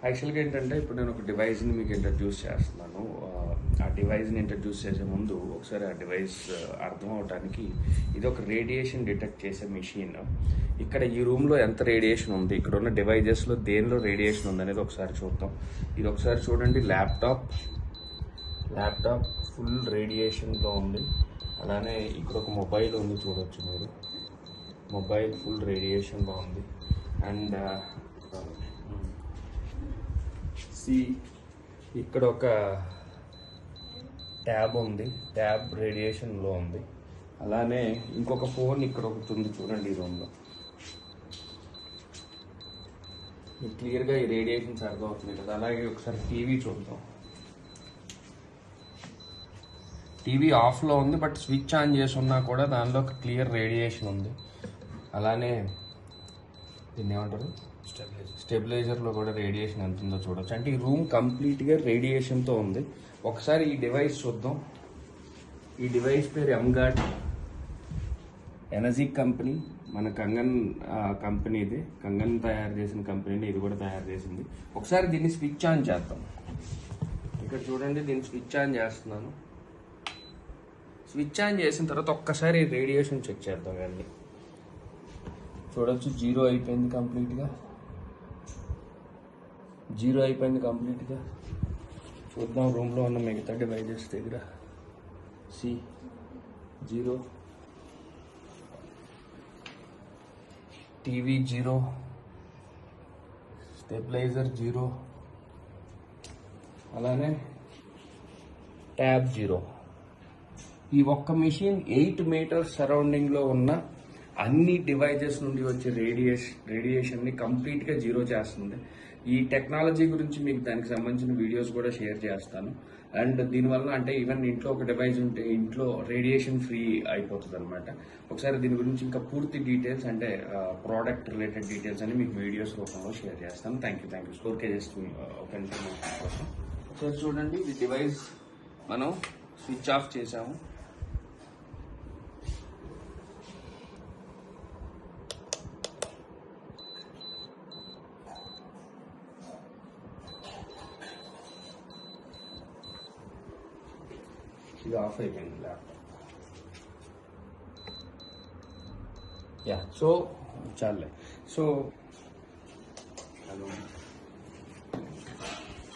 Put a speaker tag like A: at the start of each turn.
A: యాక్చువల్గా ఏంటంటే ఇప్పుడు నేను ఒక డివైస్ని మీకు ఇంట్రడ్యూస్ చేస్తున్నాను. ఆ డివైస్ని ఇంట్రడ్యూస్ చేసే ముందు ఒకసారి ఆ డివైస్ అర్థం అవడానికి ఇది ఒక రేడియేషన్ డిటెక్ట్ చేసే మెషిన్. ఇక్కడ ఈ రూమ్లో ఎంత రేడియేషన్ ఉంది, ఇక్కడ ఉన్న డివైజెస్లో దేనిలో రేడియేషన్ ఉంది అనేది ఒకసారి చూద్దాం. ఇది ఒకసారి చూడండి. ల్యాప్టాప్ ఫుల్ రేడియేషన్లో ఉంది. అలానే ఇక్కడ ఒక మొబైల్ ఉంది, చూడవచ్చు మీరు. మొబైల్ ఫుల్ రేడియేషన్లో ఉంది. అండ్ ఇక్కడ ఒక ట్యాబ్ ఉంది, ట్యాబ్ రేడియేషన్లో ఉంది. అలానే ఇంకొక ఫోన్ ఇక్కడ ఒకటి ఉంది, చూడండి ఈ రూమ్లో. మీకు క్లియర్గా ఈ రేడియేషన్స్ అర్థమవుతుంది కదా. అలాగే ఒకసారి టీవీ చూద్దాం. టీవీ ఆఫ్లో ఉంది, బట్ స్విచ్ ఆన్ చేసి ఉన్నా కూడా దానిలో ఒక క్లియర్ రేడియేషన్ ఉంది. అలానే దీన్ని ఏమంటారు, స్టెబిలైజర్లో కూడా రేడియేషన్ ఎంత ఉందో చూడవచ్చు. అంటే ఈ రూమ్ కంప్లీట్గా రేడియేషన్తో ఉంది. ఒకసారి ఈ డివైస్ చూద్దాం. ఈ డివైస్ పేరు ఎంగార్డ్, ఎనర్జీ కంపెనీ, మన కంగన్ కంపెనీది. కంగన్ తయారు చేసిన కంపెనీని ఇది కూడా తయారు చేసింది. ఒకసారి దీన్ని స్విచ్ ఆన్ చేద్దాం. ఇక్కడ చూడండి, దీన్ని స్విచ్ ఆన్ చేస్తున్నాను. స్విచ్ ఆన్ చేసిన తర్వాత ఒక్కసారి రేడియేషన్ చెక్ చేద్దాం. అన్నీ చూడొచ్చు, జీరో అయిపోయింది కంప్లీట్గా. చూద్దాం రూమ్లో ఉన్న మిగతా డివైజెస్ దగ్గర. Zero, TV zero, stabiliser zero, అలానే ట్యాబ్ జీరో. ఈ ఒక్క మెషిన్ 8 మీటర్స్ సరౌండింగ్లో ఉన్న అన్ని డివైజెస్ నుండి వచ్చే రేడియేషన్ని కంప్లీట్గా జీరో చేస్తుంది. ఈ టెక్నాలజీ గురించి మీకు దానికి సంబంధించిన వీడియోస్ కూడా షేర్ చేస్తాను. అండ్ దీనివల్ల అంటే ఈవెన్ ఇంట్లో ఒక డివైస్ ఉంటే ఇంట్లో రేడియేషన్ ఫ్రీ అయిపోతుంది అనమాట. ఒకసారి దీని గురించి ఇంకా పూర్తి డీటెయిల్స్ అంటే ప్రోడక్ట్ రిలేటెడ్ డీటెయిల్స్ అని మీకు వీడియోస్ రూపంలో షేర్ చేస్తాను. Thank you. స్టోర్ జస్ట్ ఒక ఇన్ఫర్మేషన్ కోసం. ఒకసారి చూడండి, ఈ డివైస్ మనం స్విచ్ ఆఫ్ చేసాము. ఇది ఆఫ్ అయిపోయింది ల్యాప్టాప్. సో చాలే. So hello.